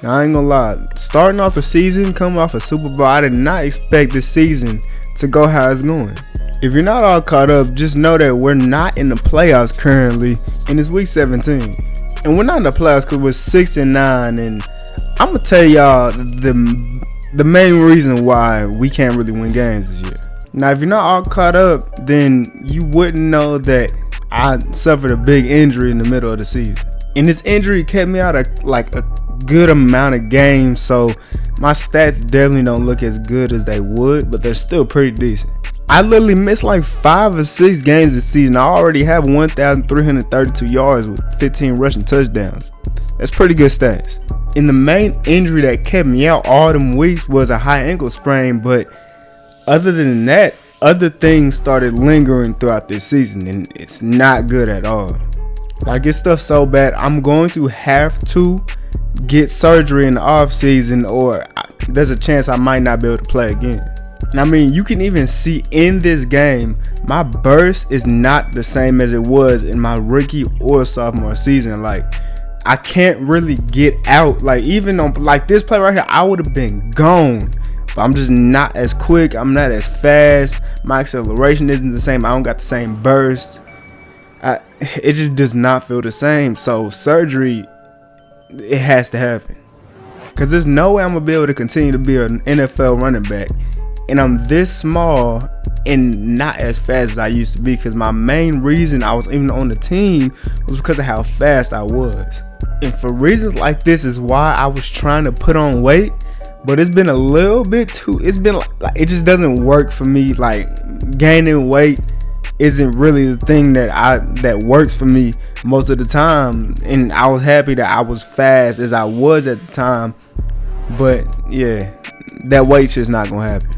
Now, I ain't gonna lie. Starting off the season, coming off a Super Bowl, I did not expect this season to go how it's going. If you're not all caught up, just know that we're not in the playoffs currently, and it's week 17. And we're not in the playoffs because we're 6-9, and I'm gonna tell y'all the main reason why we can't really win games this year. Now, if you're not all caught up, then you wouldn't know that I suffered a big injury in the middle of the season. And this injury kept me out of like a good amount of games, so my stats definitely don't look as good as they would, but they're still pretty decent. I literally missed like 5 or 6 games this season. I already have 1,332 yards with 15 rushing touchdowns. That's pretty good stats. And the main injury that kept me out all them weeks was a high ankle sprain, but other than that, other things started lingering throughout this season, and it's not good at all. Like, it's stuff so bad, I'm going to have to get surgery in the off season, or there's a chance I might not be able to play again. And I mean, you can even see in this game, my burst is not the same as it was in my rookie or sophomore season. Like, I can't really get out. Like, even on like this play right here, I would have been gone. But I'm just not as quick. I'm not as fast. My acceleration isn't the same. I don't got the same burst. It just does not feel the same. So surgery, it has to happen. Because there's no way I'm going to be able to continue to be an NFL running back. And I'm this small and not as fast as I used to be. Because my main reason I was even on the team was because of how fast I was. And for reasons like this is why I was trying to put on weight. But it's been a little bit too, it's been like it just doesn't work for me. Like, gaining weight isn't really the thing that works for me most of the time. And I was happy that I was fast as I was at the time. But yeah, that weight's just not gonna happen.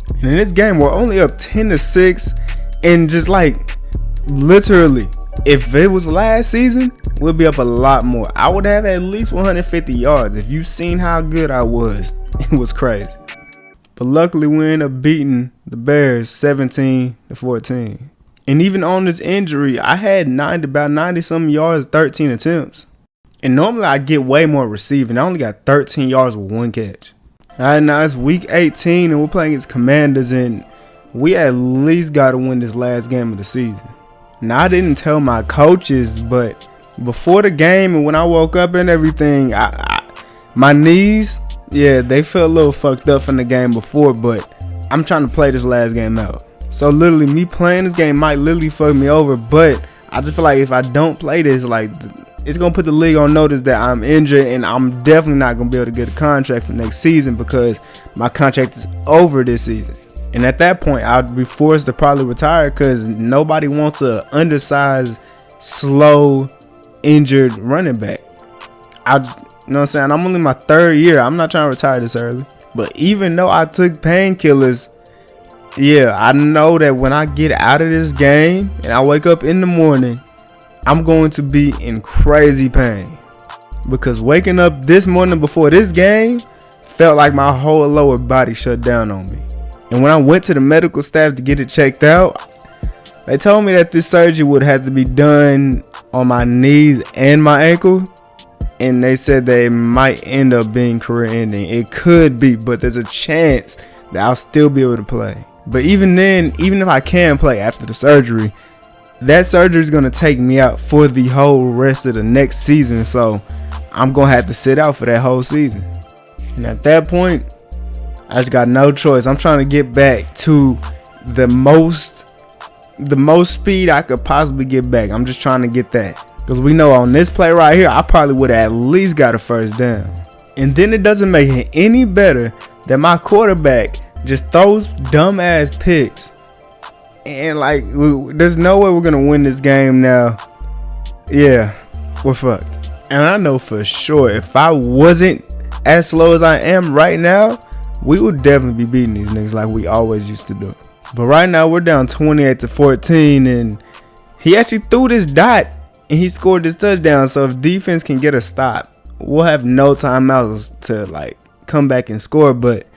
And in this game, we're only up 10-6, and just like literally, if it was last season, we'll be up a lot more. I would have at least 150 yards. If you've seen how good I was, it was crazy. But luckily, we ended up beating the Bears 17-14. And even on this injury, I had about 90-something yards, 13 attempts. And normally I get way more receiving. I only got 13 yards with 1 catch. All right, now it's week 18 and we're playing against Commanders, and we at least got to win this last game of the season. Now, I didn't tell my coaches, but before the game and when I woke up and everything, my knees, yeah, they felt a little fucked up from the game before, but I'm trying to play this last game out. So literally, me playing this game might literally fuck me over, but I just feel like if I don't play this, like, it's going to put the league on notice that I'm injured, and I'm definitely not going to be able to get a contract for next season because my contract is over this season. And at that point, I'd be forced to probably retire because nobody wants a undersized, slow, injured running back. You know what I'm saying? I'm only in my 3rd year. I'm not trying to retire this early. But even though I took painkillers, yeah, I know that when I get out of this game and I wake up in the morning, I'm going to be in crazy pain. Because waking up this morning before this game felt like my whole lower body shut down on me. And when I went to the medical staff to get it checked out, they told me that this surgery would have to be done on my knees and my ankle. And they said that it might end up being career ending. It could be, but there's a chance that I'll still be able to play. But even then, even if I can play after the surgery, that surgery is going to take me out for the whole rest of the next season. So I'm going to have to sit out for that whole season. And at that point, I just got no choice. I'm trying to get back to the most speed I could possibly get back. I'm just trying to get that. Because we know on this play right here, I probably would have at least got a first down. And then it doesn't make it any better that my quarterback just throws dumbass picks. And like, there's no way we're going to win this game now. Yeah, we're fucked. And I know for sure if I wasn't as slow as I am right now, we would definitely be beating these niggas like we always used to do. But right now we're down 28-14, and he actually threw this dot and he scored this touchdown. So if defense can get a stop, we'll have no timeouts to like come back and score. But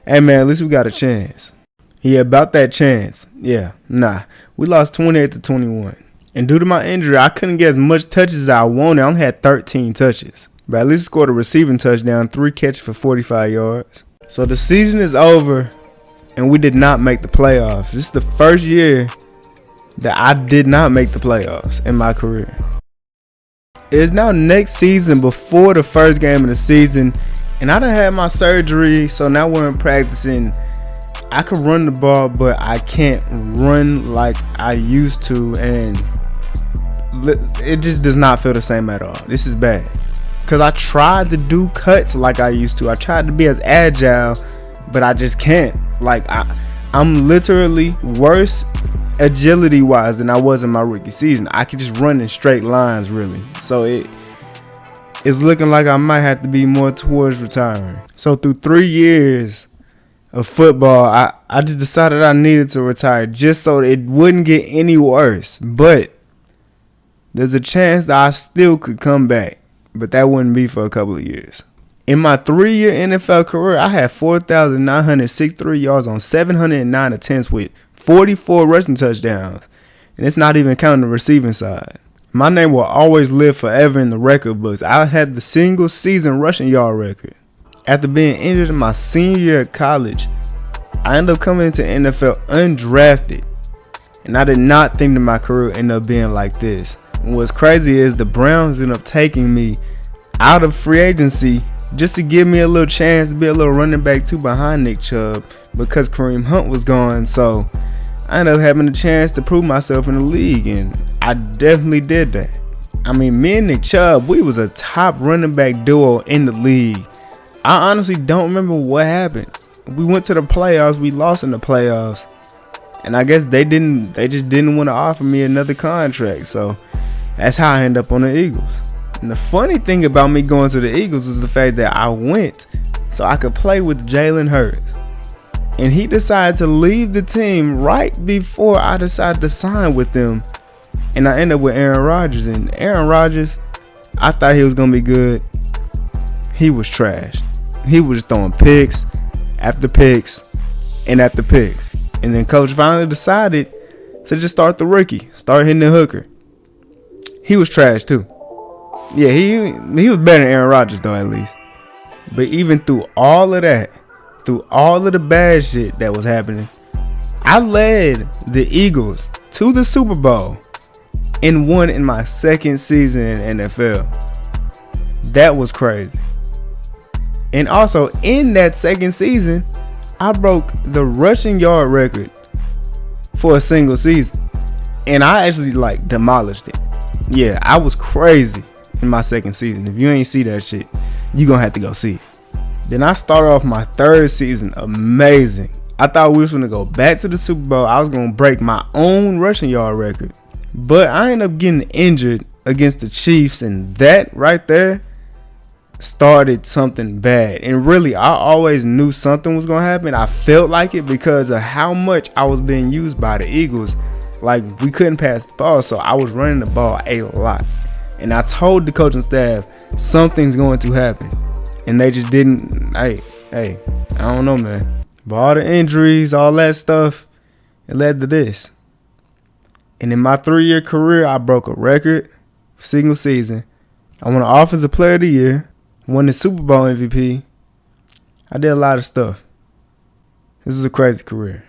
hey man, at least we got a chance. Yeah, about that chance. Yeah, nah. We lost 28-21. And due to my injury, I couldn't get as much touches as I wanted. I only had 13 touches. but at least scored a receiving touchdown, 3 catches for 45 yards. So the season is over, and we did not make the playoffs. This is the first year that I did not make the playoffs in my career. It is now next season before the first game of the season, and I done had my surgery, so now we're practicing. I can run the ball, but I can't run like I used to, and it just does not feel the same at all. This is bad. Because I tried to do cuts like I used to. I tried to be as agile, but I just can't. Like, I'm literally worse agility-wise than I was in my rookie season. I could just run in straight lines, really. So it's looking like I might have to be more towards retiring. So through 3 years of football, I just decided I needed to retire just so it wouldn't get any worse. But there's a chance that I still could come back. But that wouldn't be for a couple of years. In my 3-year NFL career, I had 4,963 yards on 709 attempts with 44 rushing touchdowns. And it's not even counting the receiving side. My name will always live forever in the record books. I had the single season rushing yard record. After being injured in my senior year of college, I ended up coming into NFL undrafted. And I did not think that my career would end up being like this. And what's crazy is the Browns ended up taking me out of free agency just to give me a little chance to be a little running back too behind Nick Chubb because Kareem Hunt was gone. So I ended up having a chance to prove myself in the league, and I definitely did that. I mean, me and Nick Chubb, we was a top running back duo in the league. I honestly don't remember what happened. We went to the playoffs. We lost in the playoffs. And I guess they just didn't want to offer me another contract. So that's how I ended up on the Eagles. And the funny thing about me going to the Eagles was the fact that I went so I could play with Jalen Hurts. And he decided to leave the team right before I decided to sign with them. And I ended up with Aaron Rodgers. And Aaron Rodgers, I thought he was going to be good. He was trash. He was just throwing picks after picks and after picks. And then coach finally decided to just start the rookie. Start hitting the hooker. He was trash too. Yeah, he was better than Aaron Rodgers though, at least. But even through all of that, through all of the bad shit that was happening, I led the Eagles to the Super Bowl and won in my second season in NFL. That was crazy. And also in that second season, I broke the rushing yard record for a single season. And I actually demolished it. Yeah, I was crazy in my second season. If you ain't see that shit, you gonna have to go see it. Then I started off my third season amazing. I thought we was gonna go back to the Super Bowl. I was gonna break my own rushing yard record. But I ended up getting injured against the Chiefs, and that right there started something bad. And really, I always knew something was gonna happen. I felt like it because of how much I was being used by the Eagles. Like, we couldn't pass the ball, so I was running the ball a lot. And I told the coaching staff something's going to happen. And they just didn't. Hey, I don't know, man. But all the injuries, all that stuff, it led to this. And in my 3-year career, I broke a record, single season. I won the Offensive Player of the Year, won the Super Bowl MVP. I did a lot of stuff. This is a crazy career.